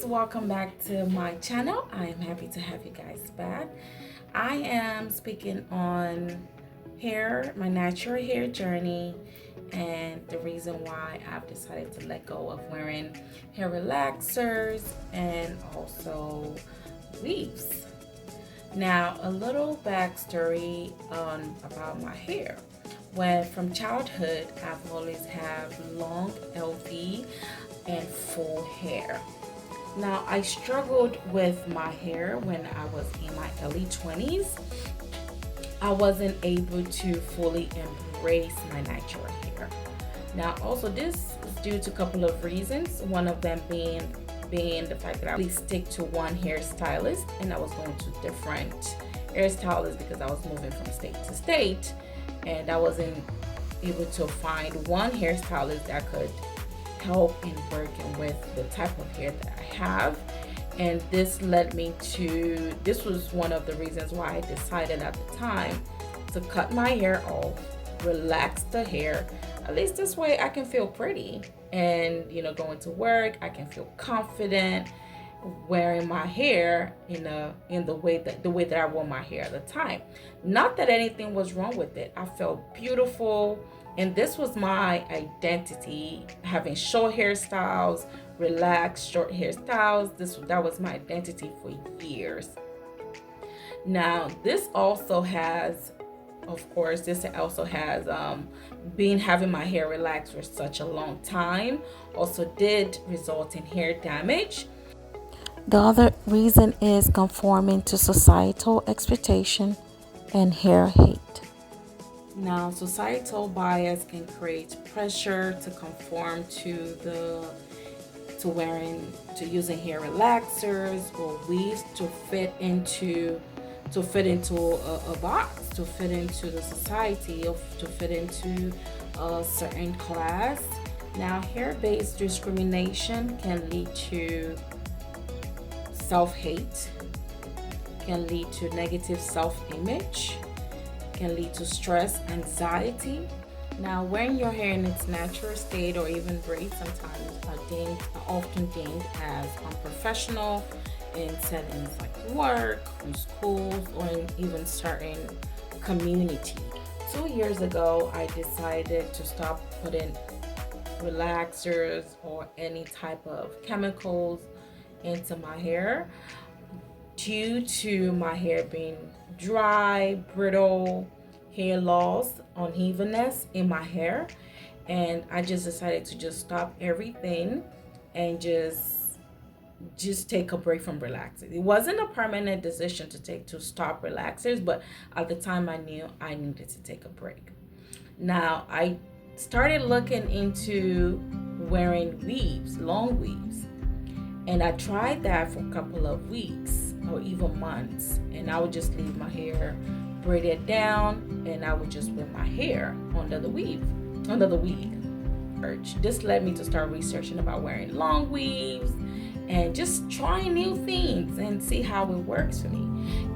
welcome back to my channel. I am happy to have you guys back. I am speaking on hair, my natural hair journey, and the reason why I've decided to let go of wearing hair relaxers and also weaves. Now, a little backstory on about my hair. When from childhood, I've always had long LV and full hair. Now, I struggled with my hair when I was in my early 20s. I wasn't able to fully embrace my natural hair. Now, also this is due to a couple of reasons. One of them being the fact that I really stick to one hairstylist, and I was going to different hairstylists because I was moving from state to state, and I wasn't able to find one hairstylist that could help in working with the type of hair that I have. And this was one of the reasons why I decided at the time to cut my hair off, relax the hair. At least this way I can feel pretty, and going to work I can feel confident wearing my hair in the way that I wore my hair at the time. Not that anything was wrong with it. I felt beautiful, and this was my identity, having short hairstyles, relaxed short hairstyles. That was my identity for years. Now, this also has being having my hair relaxed for such a long time also did result in hair damage. The other reason is conforming to societal expectation and hair hate. Now, societal bias can create pressure to conform to using hair relaxers or weaves to fit into a box, to fit into the society, or to fit into a certain class. Now, hair-based discrimination can lead to self-hate, can lead to negative self-image, can lead to stress, anxiety. Now, wearing your hair in its natural state or even braids sometimes are often deemed as unprofessional in settings like work, in schools, or in even certain community. 2 years ago, I decided to stop putting relaxers or any type of chemicals into my hair due to my hair being dry, brittle, hair loss, unevenness in my hair. And I just decided to just stop everything and just take a break from relaxers. It wasn't a permanent decision to stop relaxers, but at the time I knew I needed to take a break. Now, I started looking into wearing weaves, long weaves, and I tried that for a couple of weeks or even months, and I would just leave my hair braided down, and I would just wear my hair under the wig. This led me to start researching about wearing long weaves and just trying new things and see how it works for me.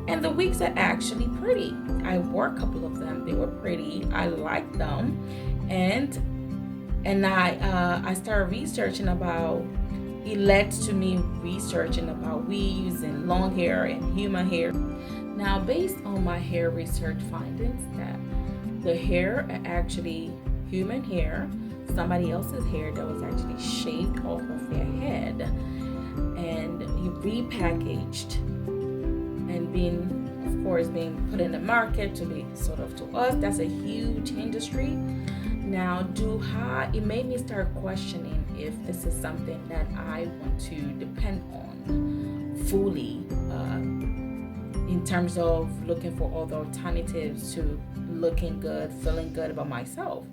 And the wigs are actually pretty. I wore a couple of them. They were pretty. I liked them, and I started researching about. It led to me researching about weaves and long hair and human hair. Now, based on my hair research findings, that the hair are actually human hair, somebody else's hair that was actually shaved off of their head and repackaged and being put in the market to be sort of to us. That's a huge industry. Now, it made me start questioning if this is something that I want to depend on fully in terms of looking for other alternatives to looking good, feeling good about myself.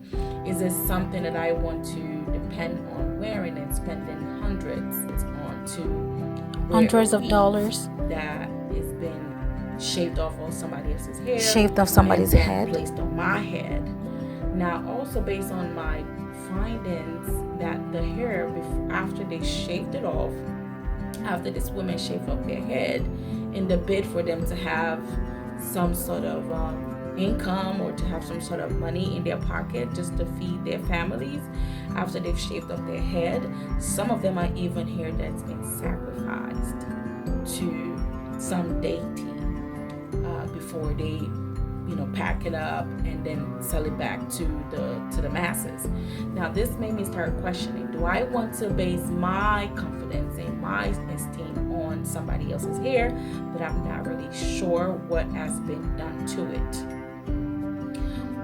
Is this something that I want to depend on wearing and spending hundreds of dollars that is been shaved off of somebody else's hair, shaved off somebody's head, placed on my head? Now, also based on my findings that the hair, after they shaved it off, after this woman shaved off their head in the bid for them to have some sort of income or to have some sort of money in their pocket just to feed their families after they've shaved off their head. Some of them are even hair that's been sacrificed to some deity before they pack it up and then sell it back to the masses. Now this made me start questioning, do I want to base my confidence and my esteem on somebody else's hair, but I'm not really sure what has been done to it,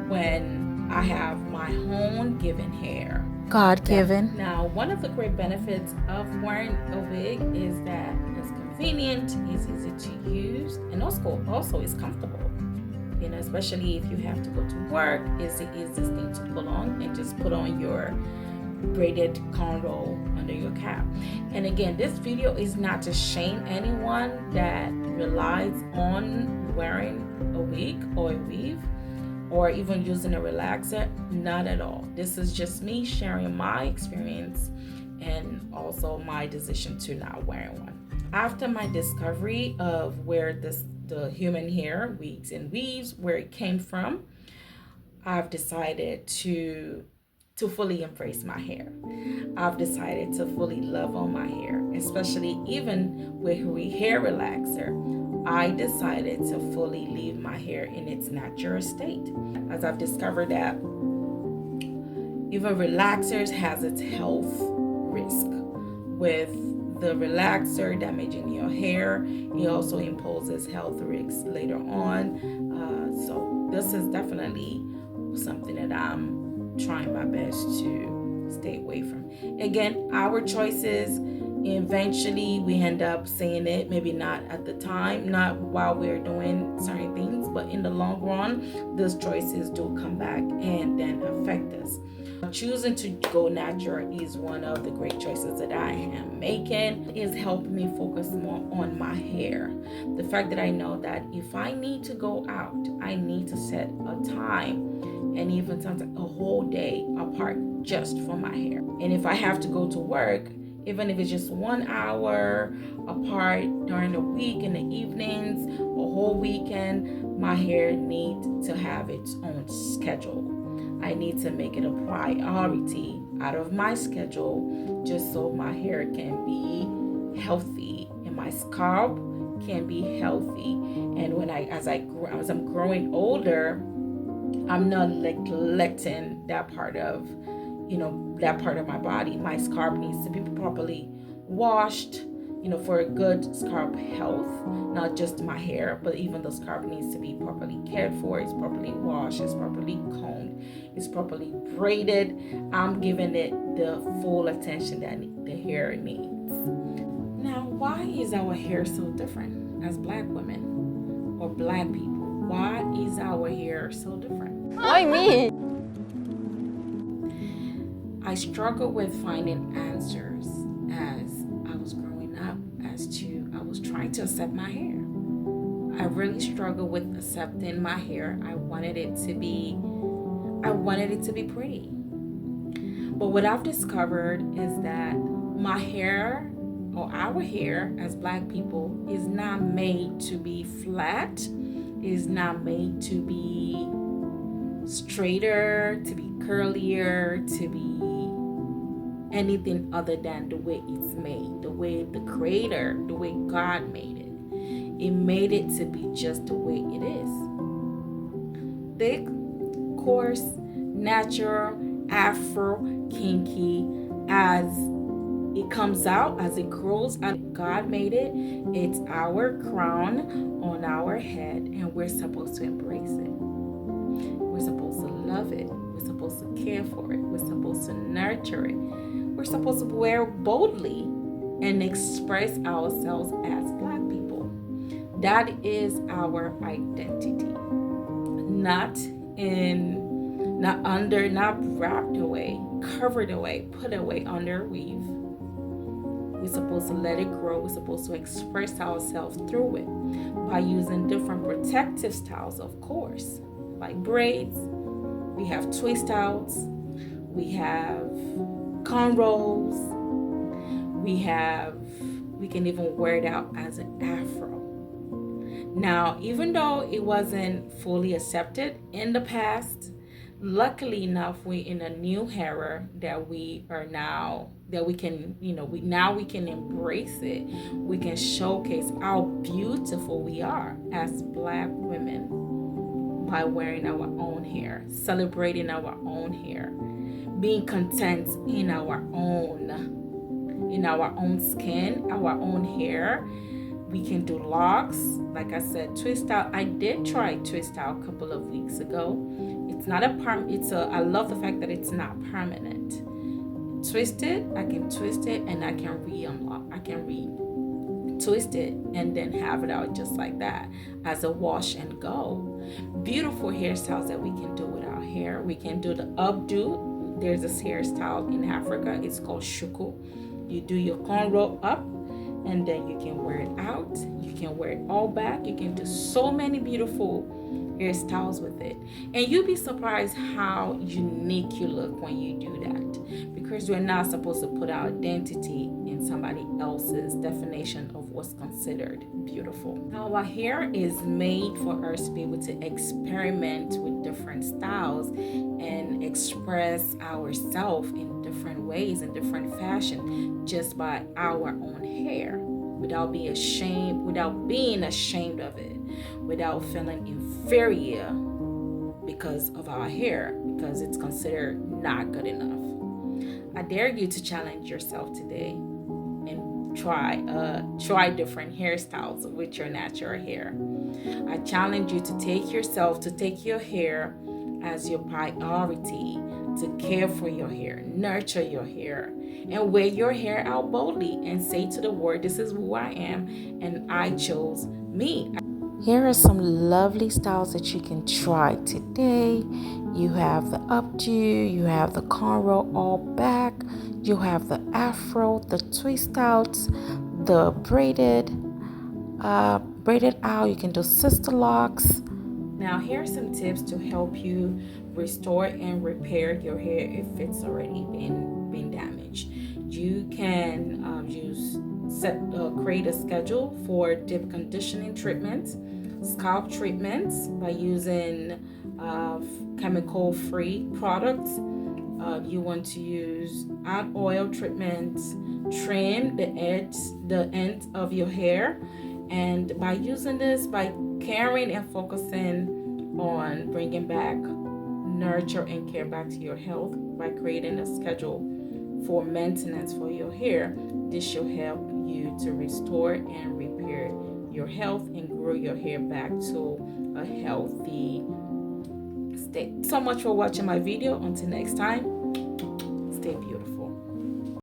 when I have my own given hair, God-given. Now one of the great benefits of wearing a wig is that it's convenient, it's easy to use, and also it's comfortable. Especially if you have to go to work, it's the easiest thing to put on, and just put on your braided cornrow under your cap. And again, this video is not to shame anyone that relies on wearing a wig or a weave or even using a relaxer. Not at all. This is just me sharing my experience and also my decision to not wearing one. After my discovery of where the human hair, wigs and weaves, where it came from, I've decided to fully embrace my hair. I've decided to fully love on my hair, especially even with hair relaxer. I decided to fully leave my hair in its natural state, as I've discovered that even relaxers has its health risk. With the relaxer damaging your hair, it also imposes health risks later on. So this is definitely something that I'm trying my best to stay away from. Again, our choices, eventually we end up saying it, maybe not at the time, not while we're doing certain things, but in the long run, those choices do come back and then affect us. Choosing to go natural is one of the great choices that I am making. It's helping me focus more on my hair. The fact that I know that if I need to go out, I need to set a time and even sometimes a whole day apart just for my hair. And if I have to go to work, even if it's just 1 hour apart during the week, in the evenings, a whole weekend, my hair needs to have its own schedule. I need to make it a priority out of my schedule just so my hair can be healthy and my scalp can be healthy. And as I'm growing older, I'm not neglecting that part of my body. My scalp needs to be properly washed, for a good scalp health. Not just my hair, but even the scalp needs to be properly cared for. It's properly washed, it's properly combed, it's properly braided. I'm giving it the full attention that the hair needs. Now, why is our hair so different as Black women or Black people? Why is our hair so different? Why me? I struggled with finding answers as I was growing up, I was trying to accept my hair. I really struggled with accepting my hair. I wanted it to be pretty. But what I've discovered is that my hair, or our hair as Black people, is not made to be flat, is not made to be straighter, to be curlier, to be anything other than the way it's made, the way the Creator, the way God made it. It made it to be just the way it is. Thick, coarse, natural, afro, kinky, as it comes out, as it grows out. God made it. It's our crown on our head, and we're supposed to embrace it. We're supposed to love it. We're supposed to care for it. We're supposed to nurture it. We're supposed to wear boldly and express ourselves as Black people. That is our identity. Not wrapped away, covered away, put away under a weave. We're supposed to let it grow. We're supposed to express ourselves through it by using different protective styles, of course, like braids. We have twist outs. We have cornrows. We can even wear it out as an afro. Now, even though it wasn't fully accepted in the past, luckily enough, we're in a new era that we are now, that we can, we can embrace it. We can showcase how beautiful we are as Black women by wearing our own hair, celebrating our own hair, being content in our own skin, our own hair. We can do locks, like I said, twist out. I did try twist out a couple of weeks ago. It's not a I love the fact that it's not permanent. Twist it, I can twist it, and I can re-unlock. I can twist it and then have it out just like that as a wash and go. Beautiful hairstyles that we can do with our hair. We can do the updo. There's this hairstyle in Africa, it's called shuku. You do your cornrow up and then you can wear it out. You can wear it all back. You can do so many beautiful hairstyles with it, and you'll be surprised how unique you look when you do that, because we're not supposed to put our identity in somebody else's definition of what's considered beautiful. Now, our hair is made for us to be able to experiment with different styles and express ourselves in different ways, in different fashion, just by our own hair, without being ashamed of it, without feeling inferior because of our hair, because it's considered not good enough. I dare you to challenge yourself today and try different hairstyles with your natural hair. I challenge you to take your hair as your priority, to care for your hair, nurture your hair, and wear your hair out boldly and say to the world, this is who I am and I chose me. Here are some lovely styles that you can try today. You have the updo, you have the cornrow all back, you have the afro, the twist outs, the braided out. You can do sister locks. Now, here are some tips to help you restore and repair your hair if it's already been damaged. You can create a schedule for deep conditioning treatments, scalp treatments by using chemical-free products. You want to use add oil treatments, trim the ends of your hair, and by using this, by caring and focusing on bringing back nurture and care back to your health, by creating a schedule for maintenance for your hair, this should help you to restore and repair your health and grow your hair back to a healthy state. So much for watching my video. Until next time, stay beautiful.